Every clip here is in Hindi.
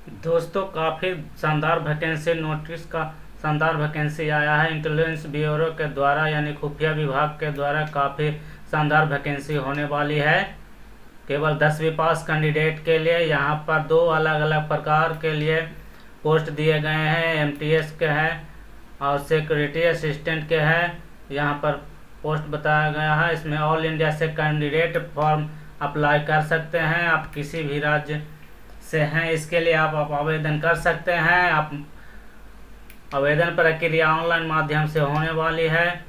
दोस्तों, काफ़ी शानदार वैकेंसी नोटिस का शानदार वैकेंसी आया है इंटेलिजेंस ब्यूरो के द्वारा, यानी खुफिया विभाग के द्वारा काफ़ी शानदार वैकेंसी होने वाली है। केवल 10वीं पास कैंडिडेट के लिए यहाँ पर दो अलग अलग प्रकार के लिए पोस्ट दिए गए हैं। एमटीएस के हैं और सिक्योरिटी असिस्टेंट के हैं। यहाँ पर पोस्ट बताया गया है। इसमें ऑल इंडिया से कैंडिडेट फॉर्म अप्लाई कर सकते हैं। आप किसी भी राज्य से हैं, इसके लिए आप आवेदन कर सकते हैं। आप आवेदन प्रक्रिया ऑनलाइन माध्यम से होने वाली है।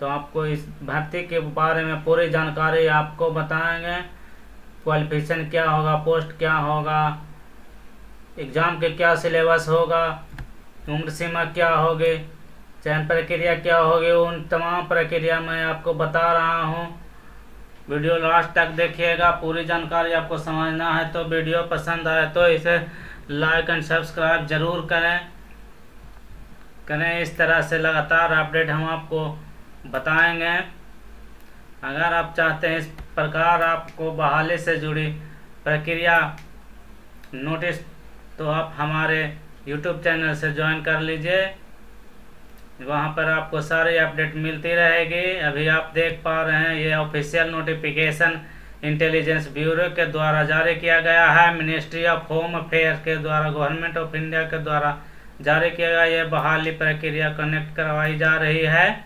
तो आपको इस भर्ती के बारे में पूरी जानकारी आपको बताएंगे। क्वालिफिकेशन क्या होगा, पोस्ट क्या होगा, एग्ज़ाम के क्या सिलेबस होगा, उम्र सीमा क्या होगी, चयन प्रक्रिया क्या होगी, उन तमाम प्रक्रिया मैं आपको बता रहा हूँ। वीडियो लास्ट तक देखिएगा। पूरी जानकारी आपको समझना है तो वीडियो पसंद आए तो इसे लाइक एंड सब्सक्राइब ज़रूर करें। इस तरह से लगातार अपडेट हम आपको बताएंगे। अगर आप चाहते हैं इस प्रकार आपको बहाली से जुड़ी प्रक्रिया नोटिस, तो आप हमारे YouTube चैनल से ज्वाइन कर लीजिए। वहाँ पर आपको सारी अपडेट मिलती रहेगी। अभी आप देख पा रहे हैं ये ऑफिशियल नोटिफिकेशन इंटेलिजेंस ब्यूरो के द्वारा जारी किया गया है। मिनिस्ट्री ऑफ होम अफेयर्स के द्वारा, गवर्नमेंट ऑफ इंडिया के द्वारा जारी किया गया। ये बहाली प्रक्रिया कनेक्ट करवाई जा रही है।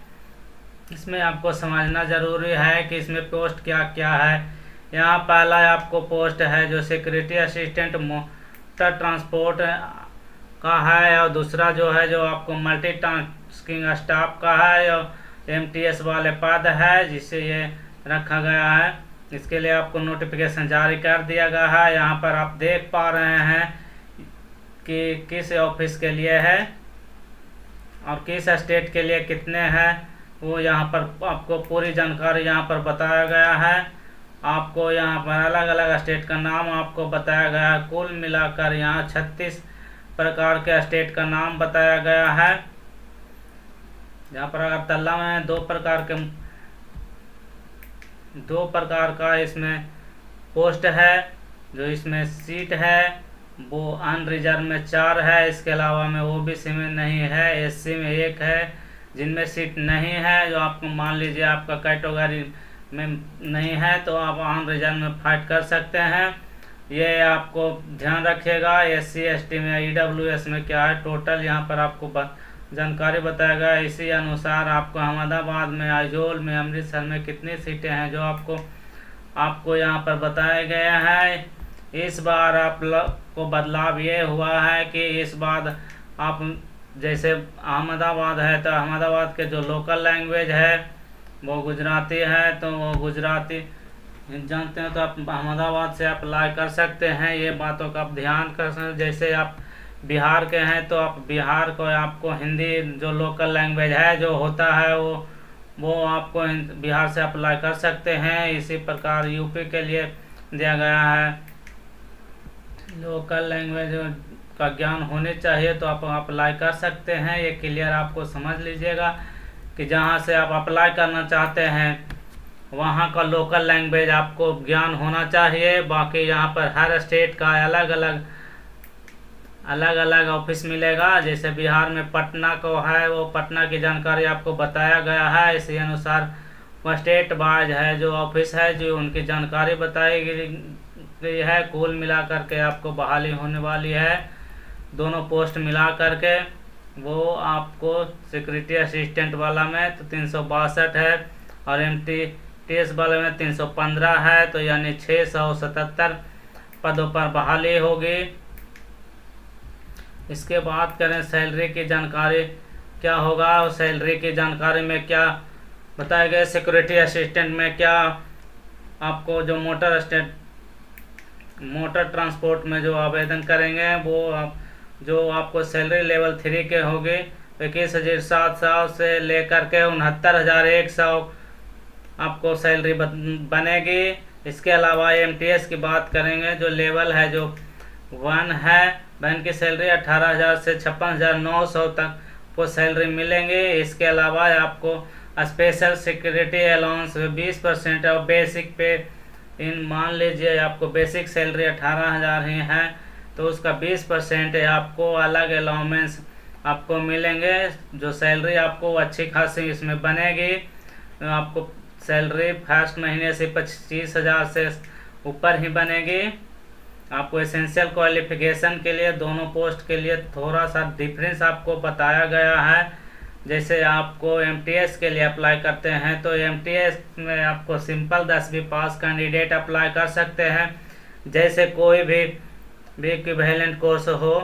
इसमें आपको समझना ज़रूरी है कि इसमें पोस्ट क्या क्या है। यहाँ पहला आपको पोस्ट है जो सिक्योरिटी असिस्टेंट मोटर ट्रांसपोर्ट का है, और दूसरा जो है जो आपको मल्टी टास्किंग स्टाफ का है, और एमटीएस वाले पद है जिसे ये रखा गया है। इसके लिए आपको नोटिफिकेशन जारी कर दिया गया है। यहाँ पर आप देख पा रहे हैं कि किस ऑफिस के लिए है और किस स्टेट के लिए कितने हैं, वो यहाँ पर आपको पूरी जानकारी यहाँ पर बताया गया है। आपको यहाँ पर अलग अलग स्टेट का नाम आपको बताया गया है। कुल मिलाकर यहाँ 36 प्रकार के स्टेट का नाम बताया गया है। यहाँ पर अगरतला में दो प्रकार का इसमें पोस्ट है। जो इसमें सीट है वो अनरिजर्व में 4 है। इसके अलावा में ओबीसी में नहीं है, एससी में 1 है। जिनमें सीट नहीं है, जो आपको मान लीजिए आपका कैटेगरी में नहीं है, तो आप अनरिजर्व में फाइट कर सकते हैं। ये आपको ध्यान रखिएगा। एससी एसटी में, ईडब्ल्यूएस में क्या है टोटल, यहाँ पर आपको जानकारी बताया गया। इसी अनुसार आपको अहमदाबाद में, आइजोल में, अमृतसर में कितनी सीटें हैं जो आपको यहाँ पर बताया गया है। इस बार आप को बदलाव ये हुआ है कि इस बार आप जैसे अहमदाबाद है तो अहमदाबाद के जो लोकल लैंग्वेज है वो गुजराती है, तो वो गुजराती जानते हैं तो आप अहमदाबाद से अप्लाई कर सकते हैं। ये बातों का आप ध्यान कर सकते हैं। जैसे आप बिहार के हैं तो आप बिहार को आपको हिंदी जो लोकल लैंग्वेज है जो होता है वो आपको बिहार से अप्लाई कर सकते हैं। इसी प्रकार यूपी के लिए दिया गया है। लोकल लैंग्वेज का ज्ञान होने चाहिए तो आप अप्लाई कर सकते हैं। ये क्लियर आपको समझ लीजिएगा कि जहाँ से आप अप्लाई करना चाहते हैं वहाँ का लोकल लैंग्वेज आपको ज्ञान होना चाहिए। बाकी यहाँ पर हर स्टेट का अलग अलग ऑफिस मिलेगा। जैसे बिहार में पटना को है, वो पटना की जानकारी आपको बताया गया है। इसी अनुसार वह स्टेट वाइज है जो ऑफिस है जो उनकी जानकारी बताई गई है। कुल मिलाकर के आपको बहाली होने वाली है। दोनों पोस्ट मिला करके वो आपको सिक्योरिटी असिस्टेंट वाला में तो 362 है, और एमटीएस वाले में 315 है। तो यानी 677 पदों पर बहाली होगी। इसके बाद करें सैलरी की जानकारी क्या होगा, और सैलरी की जानकारी में क्या बताया गया। सिक्योरिटी असिस्टेंट में क्या आपको जो मोटर ट्रांसपोर्ट में जो आवेदन करेंगे वो जो आपको सैलरी लेवल 3 के होगी 21,700 से लेकर के 69,100 आपको सैलरी बनेगी। इसके अलावा एमटीएस की बात करेंगे, जो लेवल है जो 1 है, वैन की सैलरी 18,000 से 56,900 तक को सैलरी मिलेंगे। इसके अलावा आपको स्पेशल सिक्योरिटी अलाउंस 20% और बेसिक पे इन मान लीजिए आपको बेसिक सैलरी 18,000 ही है, तो उसका 20% आपको अलग अलाउंस आपको मिलेंगे। जो सैलरी आपको अच्छी खासी इसमें बनेगी। आपको सैलरी फर्स्ट महीने से 25,000 से ऊपर ही बनेगी। आपको एसेंशियल क्वालिफिकेशन के लिए दोनों पोस्ट के लिए थोड़ा सा डिफरेंस आपको बताया गया है। जैसे आपको एमटीएस के लिए अप्लाई करते हैं तो एमटीएस में आपको सिंपल 10वीं पास कैंडिडेट अप्लाई कर सकते हैं। जैसे कोई भी इक्विवेलेंट कोर्स हो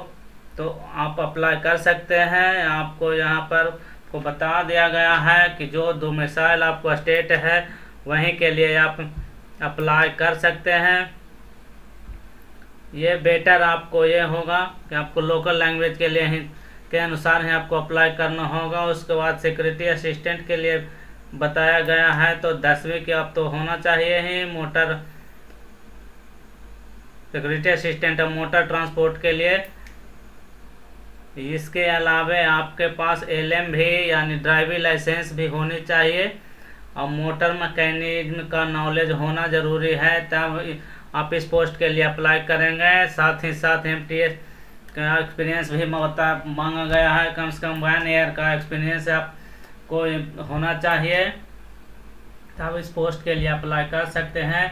तो आप अप्लाई कर सकते हैं। आपको यहाँ पर को बता दिया गया है कि जो डोमिसाइल आपको स्टेट है वहीं के लिए आप अप्लाई कर सकते हैं। ये बेटर आपको ये होगा कि आपको लोकल लैंग्वेज के लिए ही के अनुसार ही आपको अप्लाई करना होगा। उसके बाद सिक्योरिटी असिस्टेंट के लिए बताया गया है तो 10वीं के आप तो होना चाहिए ही। मोटर सिक्योरिटी असिस्टेंट और मोटर ट्रांसपोर्ट के लिए। इसके अलावा आपके पास एलएम भी यानी ड्राइविंग लाइसेंस भी होनी चाहिए और मोटर मैकेनिज्म का नॉलेज होना ज़रूरी है, तब आप इस पोस्ट के लिए अप्लाई करेंगे। साथ ही साथ एमटीएस का एक्सपीरियंस भी मांगा गया है। कम से कम 1 ईयर का एक्सपीरियंस आपको होना चाहिए, तब इस पोस्ट के लिए अप्लाई कर सकते हैं।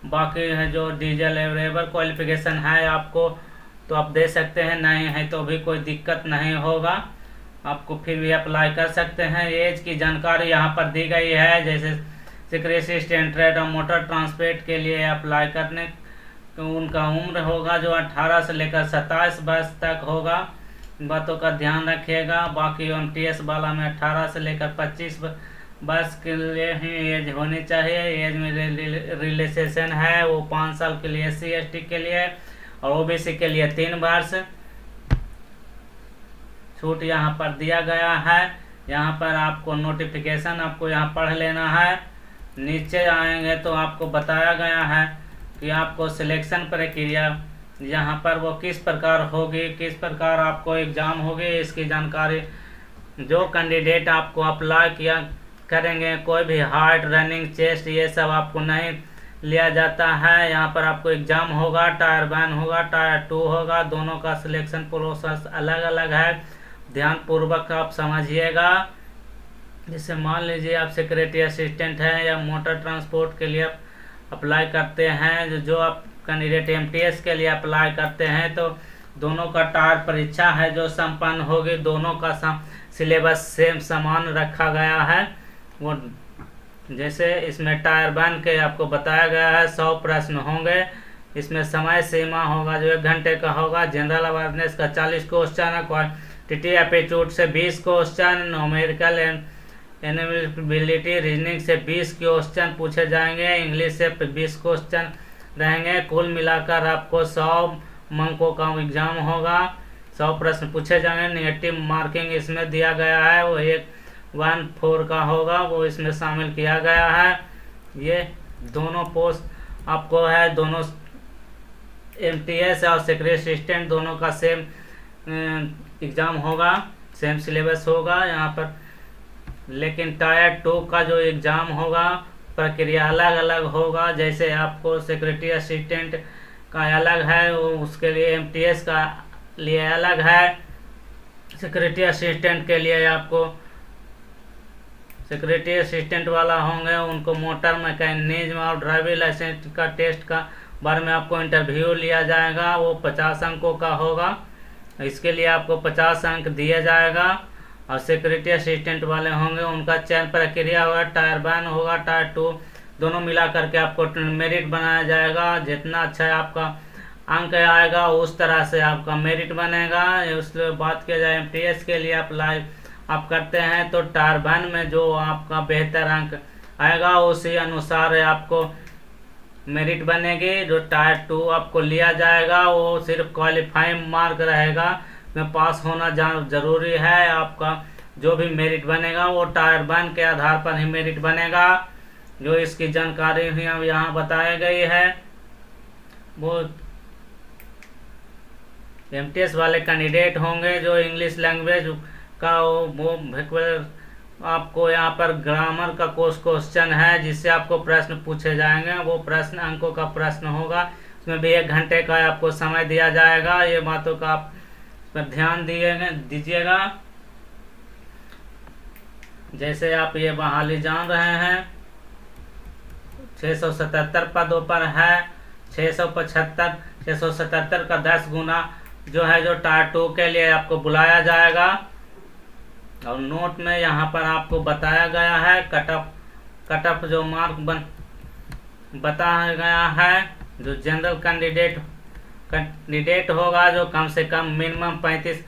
बाकी है जो डीजल एवरेबल क्वालिफिकेशन है आपको तो आप दे सकते हैं, नहीं है तो भी कोई दिक्कत नहीं होगा, आपको फिर भी अप्लाई कर सकते हैं। एज की जानकारी यहाँ पर दी गई है। जैसे सिक्योरिटी असिस्टेंट ट्रेड और मोटर ट्रांसपोर्ट के लिए अप्लाई करने तो उनका उम्र होगा जो 18 से लेकर 27 वर्ष तक होगा। बातों का ध्यान रखिएगा। बाकी एमटीएस वाला में 18 से लेकर 25 वर्ष के लिए ही एज होनी चाहिए। एज में रिलैक्सेशन है वो 5 साल के लिए SC ST के लिए और ओबीसी के लिए 3 वर्ष छूट यहाँ पर दिया गया है। यहाँ पर आपको नोटिफिकेशन आपको यहाँ पढ़ लेना है। नीचे आएंगे तो आपको बताया गया है कि आपको सिलेक्शन प्रक्रिया यहाँ पर वो किस प्रकार होगी, किस प्रकार आपको एग्ज़ाम होगी, इसकी जानकारी जो कैंडिडेट आपको अप्लाई किया करेंगे। कोई भी हार्ट रनिंग चेस्ट ये सब आपको नहीं लिया जाता है। यहाँ पर आपको एग्ज़ाम होगा, टायर 1 होगा, टायर 2 होगा। दोनों का सिलेक्शन प्रोसेस अलग अलग है, ध्यान पूर्वक आप समझिएगा। जैसे मान लीजिए आप सिक्योरिटी असिस्टेंट हैं या मोटर ट्रांसपोर्ट के लिए अप्लाई करते हैं, जो आप कैंडिडेट एमटीएस के लिए अप्लाई करते हैं तो दोनों का टायर परीक्षा है जो संपन्न होगी। दोनों का सिलेबस सेम समान रखा गया है। वो जैसे इसमें टायर 1 के आपको बताया गया है 100 प्रश्न होंगे। इसमें समय सीमा होगा जो 1 घंटे का होगा। जनरल अवेयरनेस का 40 क्वेश्चन, क्वांटिटी एप्टीट्यूड से 20 क्वेश्चन, न्यूमेरिकल एनालिटिबिलिटी रीजनिंग से 20 क्वेश्चन पूछे जाएंगे, इंग्लिश से 20 क्वेश्चन रहेंगे। कुल मिलाकर आपको 100 अंकों का एग्जाम होगा। 100 प्रश्न पूछे जाएंगे। नेगेटिव मार्किंग इसमें दिया गया है वो 1/4 का होगा, वो इसमें शामिल किया गया है। ये दोनों पोस्ट आपको है, दोनों एमटीएस और सिक्योरिटी असिस्टेंट दोनों का सेम एग्ज़ाम होगा, सेम सिलेबस होगा यहाँ पर। लेकिन टायर 2 का जो एग्ज़ाम होगा प्रक्रिया अलग अलग होगा। जैसे आपको सिक्योरिटी असिस्टेंट का अलग है, वो उसके लिए एमटीएस का लिए अलग है। सिक्योरिटी असिस्टेंट के लिए आपको सिक्योरिटी असिस्टेंट वाला होंगे उनको मोटर मैकेनिज्म और ड्राइविंग लाइसेंस का टेस्ट का बारे में आपको इंटरव्यू लिया जाएगा। वो 50 अंकों का होगा, इसके लिए आपको 50 अंक दिया जाएगा। और सिक्योरिटी असिस्टेंट वाले होंगे उनका चयन प्रक्रिया होगा, टायर 1 होगा, टायर 2 दोनों मिला करके आपको मेरिट बनाया जाएगा। जितना अच्छा आपका अंक आएगा उस तरह से आपका मेरिट बनेगा। उसके बात किया जाए एमटीएस के लिए अप्लाई आप करते हैं तो टायर 1 में जो आपका बेहतर अंक आएगा उसी अनुसार आपको मेरिट बनेगी। जो टायर 2 आपको लिया जाएगा वो सिर्फ क्वालिफाइंग मार्क रहेगा, में पास होना जरूरी है। आपका जो भी मेरिट बनेगा वो टायर 1 के आधार पर ही मेरिट बनेगा। जो इसकी जानकारी यहाँ बताई गई है वो एमटीएस वाले कैंडिडेट होंगे जो इंग्लिश लैंग्वेज का वो आपको यहाँ पर ग्रामर का क्वेश्चन है जिससे आपको प्रश्न पूछे जाएंगे। वो प्रश्न अंकों का प्रश्न होगा, उसमें भी 1 घंटे का आपको समय दिया जाएगा। ये बातों का आप पर ध्यान दीजिएगा। जैसे आप ये बहाली जान रहे हैं, 677 पदों पर है। 677 का 10 गुना जो है जो टायर 2 के लिए आपको बुलाया जाएगा। और नोट में यहाँ पर आपको बताया गया है कट ऑफ जो मार्क बताया गया है। जो जनरल कैंडिडेट होगा, जो कम से कम मिनिमम 35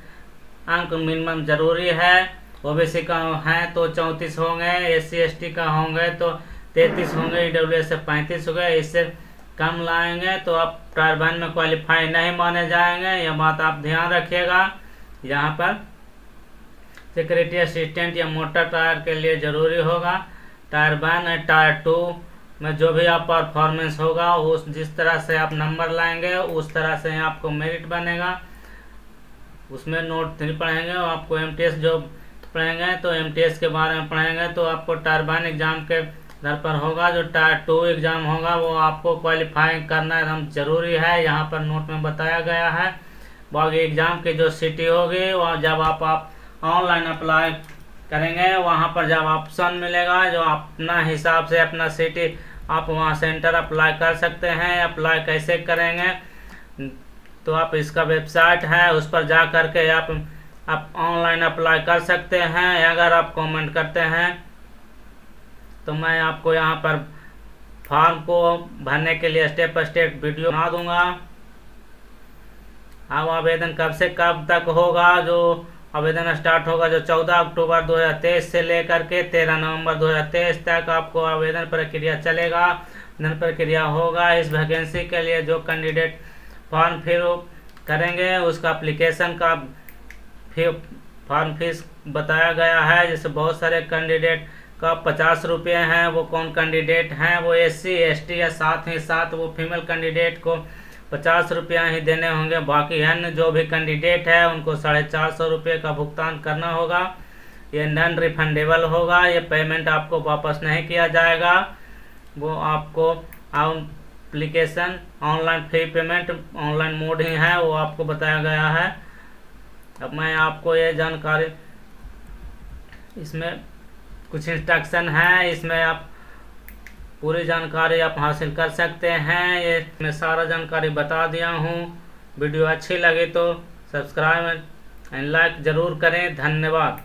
अंक मिनिमम जरूरी है। ओबीसी का है तो 34 होंगे, SC/ST का होंगे तो 33 होंगे, EWS से 35 हो गए। इससे कम लाएंगे तो आप टायर 1 में क्वालिफाई नहीं माने जाएंगे। यह बात आप ध्यान रखिएगा। यहाँ पर सिक्योरिटी असिस्टेंट या मोटर टायर के लिए जरूरी होगा। टायर 1 और टायर 2 में जो भी आप परफॉर्मेंस होगा, उस जिस तरह से आप नंबर लाएंगे उस तरह से आपको मेरिट बनेगा। उसमें नोट 3 पढ़ेंगे और आपको MTS जो पढ़ेंगे तो MTS के बारे में पढ़ेंगे तो आपको टायर 1 एग्जाम के दर पर होगा। जो टायर 2 एग्जाम होगा वो आपको क्वालिफाई करना एकदम जरूरी है। यहाँ पर नोट में बताया गया है। बाकी एग्जाम की जो सिटी होगी वह जब आप ऑनलाइन अप्लाई करेंगे, वहाँ पर जब ऑप्शन मिलेगा जो अपना हिसाब से अपना सिटी आप वहाँ सेंटर अप्लाई कर सकते हैं। अप्लाई कैसे करेंगे तो आप इसका वेबसाइट है, उस पर जा करके आप ऑनलाइन अप्लाई कर सकते हैं। अगर आप कमेंट करते हैं तो मैं आपको यहाँ पर फॉर्म को भरने के लिए स्टेप बाय स्टेप वीडियो बना दूंगा। अब आवेदन कब से कब तक होगा? जो आवेदन स्टार्ट होगा जो 14 अक्टूबर 2023 से लेकर के 13 नवंबर 2023 तक आपको आवेदन प्रक्रिया चलेगा। आवेदन प्रक्रिया होगा। इस वैकेंसी के लिए जो कैंडिडेट फॉर्म फिल करेंगे उसका एप्लीकेशन का फॉर्म फीस बताया गया है। जैसे बहुत सारे कैंडिडेट का 50 रुपये हैं। वो कौन कैंडिडेट हैं? वो SC/ST या साथ ही साथ वो फीमेल कैंडिडेट को 50 रुपया ही देने होंगे। बाकी अन्य जो भी कैंडिडेट है उनको 450 रुपये का भुगतान करना होगा। ये नॉन रिफंडेबल होगा। ये पेमेंट आपको वापस नहीं किया जाएगा। वो आपको application online free payment online mode ही है, वो आपको बताया गया है। अब मैं आपको ये जानकारी, इसमें कुछ इंस्ट्रक्शन है, इसमें आप पूरी जानकारी आप हासिल कर सकते हैं। ये मैं सारा जानकारी बता दिया हूँ। वीडियो अच्छी लगी तो सब्सक्राइब एंड लाइक ज़रूर करें। धन्यवाद।